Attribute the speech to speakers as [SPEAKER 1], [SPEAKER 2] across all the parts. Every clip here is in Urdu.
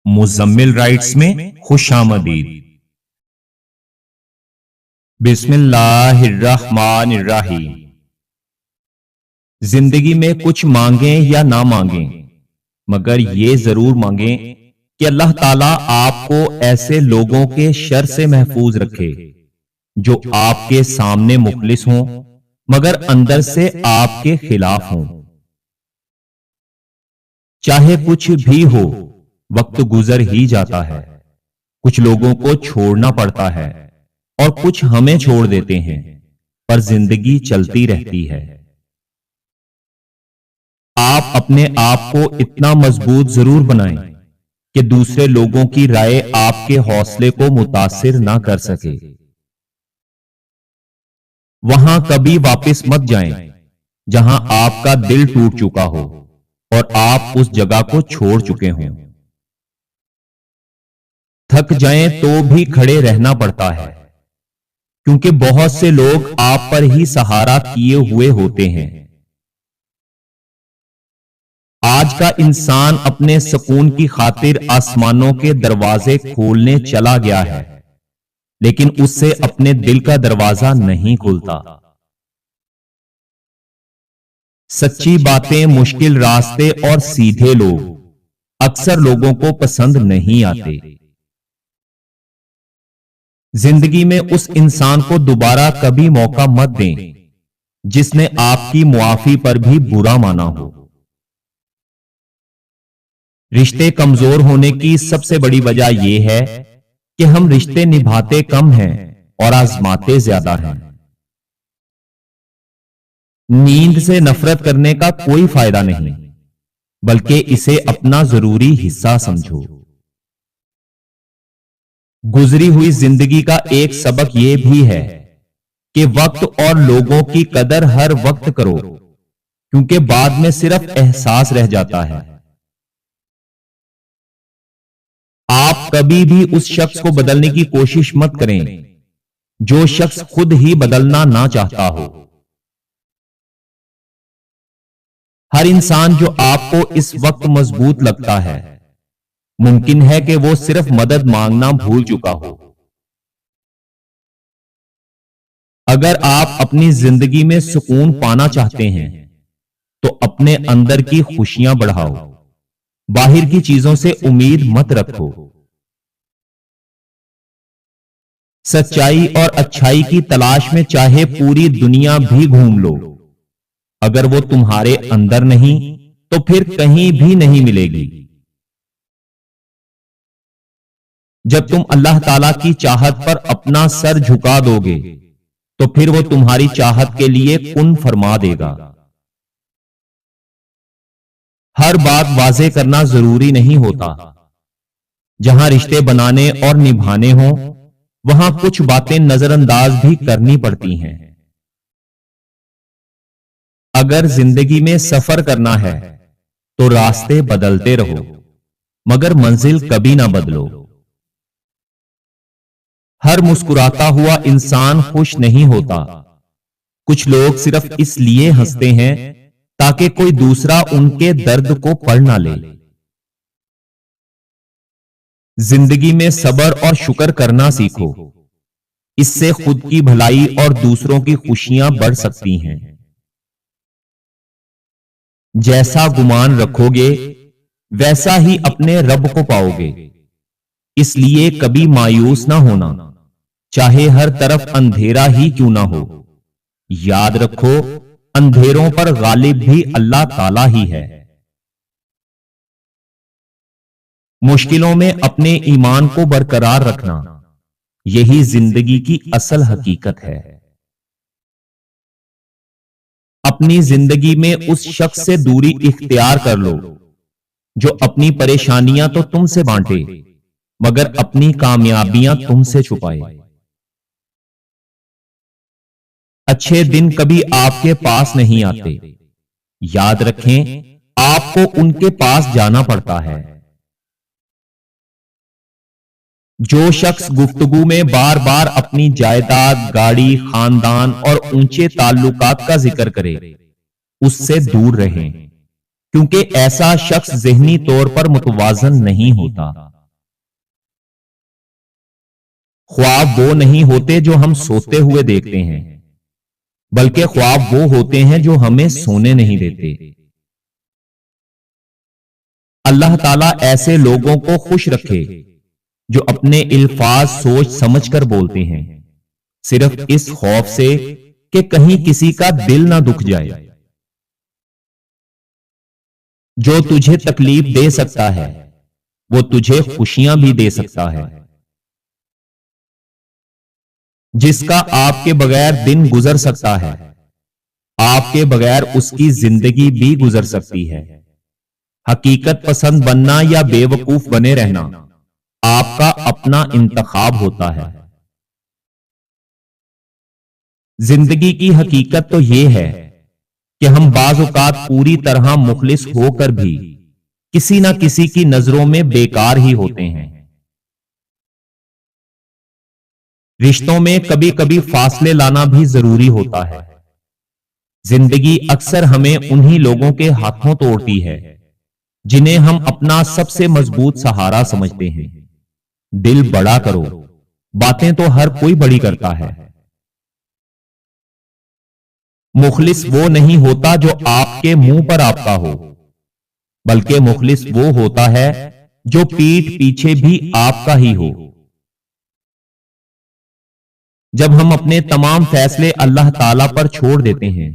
[SPEAKER 1] مزمل رائٹس میں خوش آمدید۔ بسم اللہ الرحمن الرحیم۔ زندگی میں کچھ مانگیں یا نہ مانگیں، مگر یہ ضرور مانگیں کہ اللہ تعالیٰ آپ کو ایسے لوگوں کے شر سے محفوظ رکھے جو آپ کے سامنے مخلص ہوں مگر اندر سے آپ کے خلاف ہوں۔ چاہے کچھ بھی ہو، وقت گزر ہی جاتا ہے، کچھ لوگوں کو چھوڑنا پڑتا ہے اور کچھ ہمیں چھوڑ دیتے ہیں، پر زندگی چلتی رہتی ہے۔ آپ اپنے آپ کو اتنا مضبوط ضرور بنائیں کہ دوسرے لوگوں کی رائے آپ کے حوصلے کو متاثر نہ کر سکے۔ وہاں کبھی واپس مت جائیں جہاں آپ کا دل ٹوٹ چکا ہو اور آپ اس جگہ کو چھوڑ چکے ہوں۔ تھک جائیں تو بھی کھڑے رہنا پڑتا ہے، کیونکہ بہت سے لوگ آپ پر ہی سہارا کیے ہوئے ہوتے ہیں۔ آج کا انسان اپنے سکون کی خاطر آسمانوں کے دروازے کھولنے چلا گیا ہے، لیکن اس سے اپنے دل کا دروازہ نہیں کھولتا۔ سچی باتیں، مشکل راستے اور سیدھے لوگ اکثر لوگوں کو پسند نہیں آتے۔ زندگی میں اس انسان کو دوبارہ کبھی موقع مت دیں جس نے آپ کی معافی پر بھی برا مانا ہو۔ رشتے کمزور ہونے کی سب سے بڑی وجہ یہ ہے کہ ہم رشتے نبھاتے کم ہیں اور آزماتے زیادہ ہیں۔ نیند سے نفرت کرنے کا کوئی فائدہ نہیں، بلکہ اسے اپنا ضروری حصہ سمجھو۔ گزری ہوئی زندگی کا ایک سبق یہ بھی ہے کہ وقت اور لوگوں کی قدر ہر وقت کرو، کیونکہ بعد میں صرف احساس رہ جاتا ہے۔ آپ کبھی بھی اس شخص کو بدلنے کی کوشش مت کریں جو شخص خود ہی بدلنا نہ چاہتا ہو۔ ہر انسان جو آپ کو اس وقت مضبوط لگتا ہے، ممکن ہے کہ وہ صرف مدد مانگنا بھول چکا ہو۔ اگر آپ اپنی زندگی میں سکون پانا چاہتے ہیں تو اپنے اندر کی خوشیاں بڑھاؤ، باہر کی چیزوں سے امید مت رکھو۔ سچائی اور اچھائی کی تلاش میں چاہے پوری دنیا بھی گھوم لو، اگر وہ تمہارے اندر نہیں تو پھر کہیں بھی نہیں ملے گی۔ جب تم اللہ تعالیٰ کی چاہت پر اپنا سر جھکا دو گے تو پھر وہ تمہاری چاہت کے لیے کن فرما دے گا۔ ہر بات واضح کرنا ضروری نہیں ہوتا۔ جہاں رشتے بنانے اور نبھانے ہوں، وہاں کچھ باتیں نظر انداز بھی کرنی پڑتی ہیں۔ اگر زندگی میں سفر کرنا ہے تو راستے بدلتے رہو، مگر منزل کبھی نہ بدلو۔ ہر مسکراتا ہوا انسان خوش نہیں ہوتا۔ کچھ لوگ صرف اس لیے ہنستے ہیں تاکہ کوئی دوسرا ان کے درد کو پڑھ نہ لے۔ زندگی میں صبر اور شکر کرنا سیکھو، اس سے خود کی بھلائی اور دوسروں کی خوشیاں بڑھ سکتی ہیں۔ جیسا گمان رکھو گے ویسا ہی اپنے رب کو پاؤ گے، اس لیے کبھی مایوس نہ ہونا، چاہے ہر طرف اندھیرا ہی کیوں نہ ہو۔ یاد رکھو، اندھیروں پر غالب بھی اللہ تعالیٰ ہی ہے۔ مشکلوں میں اپنے ایمان کو برقرار رکھنا، یہی زندگی کی اصل حقیقت ہے۔ اپنی زندگی میں اس شخص سے دوری اختیار کر لو جو اپنی پریشانیاں تو تم سے بانٹے مگر اپنی کامیابیاں تم سے چھپائے۔ اچھے دن کبھی آپ کے پاس نہیں آتے، یاد رکھیں آپ کو ان کے پاس جانا پڑتا ہے۔ جو شخص گفتگو میں بار بار اپنی جائیداد، گاڑی، خاندان اور اونچے تعلقات کا ذکر کرے، اس سے دور رہیں۔ کیونکہ ایسا شخص ذہنی طور پر متوازن نہیں ہوتا۔ خواب وہ نہیں ہوتے جو ہم سوتے ہوئے دیکھتے ہیں، بلکہ خواب وہ ہوتے ہیں جو ہمیں سونے نہیں دیتے۔ اللہ تعالیٰ ایسے لوگوں کو خوش رکھے جو اپنے الفاظ سوچ سمجھ کر بولتے ہیں، صرف اس خوف سے کہ کہیں کسی کا دل نہ دکھ جائے۔ جو تجھے تکلیف دے سکتا ہے وہ تجھے خوشیاں بھی دے سکتا ہے۔ جس کا آپ کے بغیر دن گزر سکتا ہے، آپ کے بغیر اس کی زندگی بھی گزر سکتی ہے۔ حقیقت پسند بننا یا بے وقوف بنے رہنا آپ کا اپنا انتخاب ہوتا ہے۔ زندگی کی حقیقت تو یہ ہے کہ ہم بعض اوقات پوری طرح مخلص ہو کر بھی کسی نہ کسی کی نظروں میں بیکار ہی ہوتے ہیں۔ رشتوں میں کبھی کبھی فاصلے لانا بھی ضروری ہوتا ہے۔ زندگی اکثر ہمیں انہی لوگوں کے ہاتھوں توڑتی ہے جنہیں ہم اپنا سب سے مضبوط سہارا سمجھتے ہیں۔ دل بڑا کرو، باتیں تو ہر کوئی بڑی کرتا ہے۔ مخلص وہ نہیں ہوتا جو آپ کے منہ پر آپ کا ہو، بلکہ مخلص وہ ہوتا ہے جو پیٹھ پیچھے بھی آپ کا ہی ہو۔ جب ہم اپنے تمام فیصلے اللہ تعالی پر چھوڑ دیتے ہیں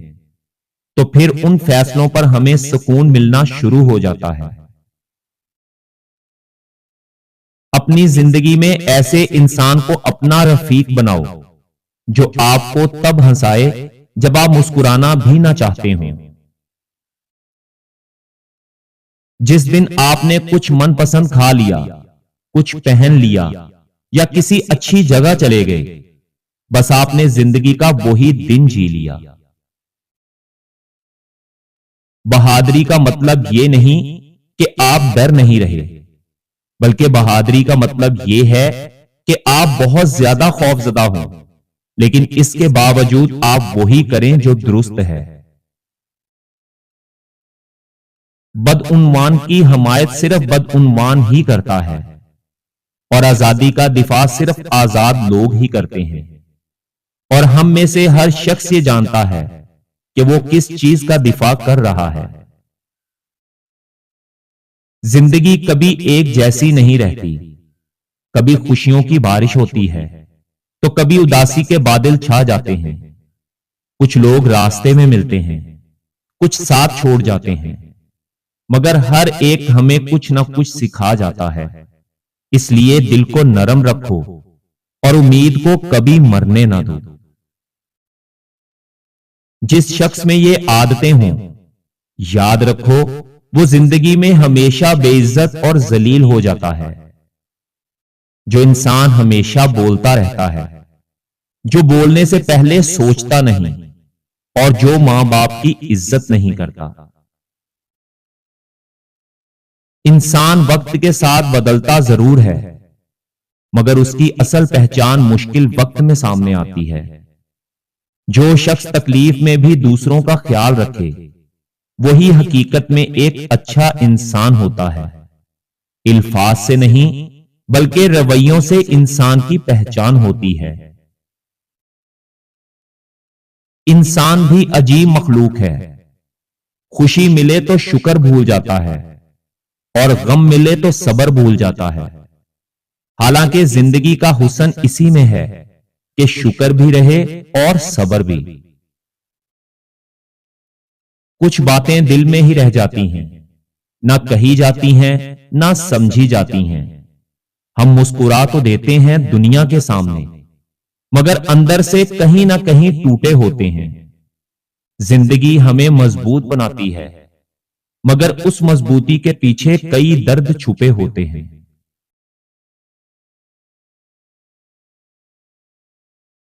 [SPEAKER 1] تو پھر ان فیصلوں پر ہمیں سکون ملنا شروع ہو جاتا ہے۔ اپنی زندگی میں ایسے انسان کو اپنا رفیق بناؤ جو آپ کو تب ہنسائے جب آپ مسکرانا بھی نہ چاہتے ہوں۔ جس دن آپ نے کچھ من پسند کھا لیا، کچھ پہن لیا یا کسی اچھی جگہ چلے گئے، بس آپ نے زندگی کا وہی دن جی لیا۔ بہادری کا مطلب یہ نہیں کہ آپ ڈر نہیں رہے، بلکہ بہادری کا مطلب یہ ہے کہ آپ بہت زیادہ خوف زدہ ہوں، لیکن اس کے باوجود آپ وہی کریں جو درست ہے۔ بدعنوان کی حمایت صرف بدعنوان ہی کرتا ہے، اور آزادی کا دفاع صرف آزاد لوگ ہی کرتے ہیں۔ اور ہم میں سے ہر شخص یہ جانتا ہے کہ وہ کس چیز کا دفاع کر رہا ہے۔ زندگی کبھی ایک جیسی نہیں رہتی، کبھی خوشیوں کی بارش ہوتی ہے تو کبھی اداسی کے بادل چھا جاتے ہیں۔ کچھ لوگ راستے میں ملتے ہیں، کچھ ساتھ چھوڑ جاتے ہیں، مگر ہر ایک ہمیں کچھ نہ کچھ سکھا جاتا ہے۔ اس لیے دل کو نرم رکھو اور امید کو کبھی مرنے نہ دو۔ جس شخص میں یہ عادتیں ہوں، یاد رکھو وہ زندگی میں ہمیشہ بے عزت اور ذلیل ہو جاتا ہے۔ جو انسان ہمیشہ بولتا رہتا ہے، جو بولنے سے پہلے سوچتا نہیں، اور جو ماں باپ کی عزت نہیں کرتا۔ انسان وقت کے ساتھ بدلتا ضرور ہے، مگر اس کی اصل پہچان مشکل وقت میں سامنے آتی ہے۔ جو شخص تکلیف میں بھی دوسروں کا خیال رکھے، وہی حقیقت میں ایک اچھا انسان ہوتا ہے۔ الفاظ سے نہیں بلکہ رویوں سے انسان کی پہچان ہوتی ہے۔ انسان بھی عجیب مخلوق ہے، خوشی ملے تو شکر بھول جاتا ہے اور غم ملے تو صبر بھول جاتا ہے۔ حالانکہ زندگی کا حسن اسی میں ہے کہ شکر بھی رہے اور صبر بھی۔ کچھ باتیں دل میں ہی رہ جاتی ہیں، نہ کہی جاتی ہیں نہ سمجھی جاتی ہیں۔ ہم مسکرا تو دیتے ہیں دنیا کے سامنے، مگر اندر سے کہیں نہ کہیں ٹوٹے ہوتے ہیں۔ زندگی ہمیں مضبوط بناتی ہے، مگر اس مضبوطی کے پیچھے کئی درد چھپے ہوتے ہیں۔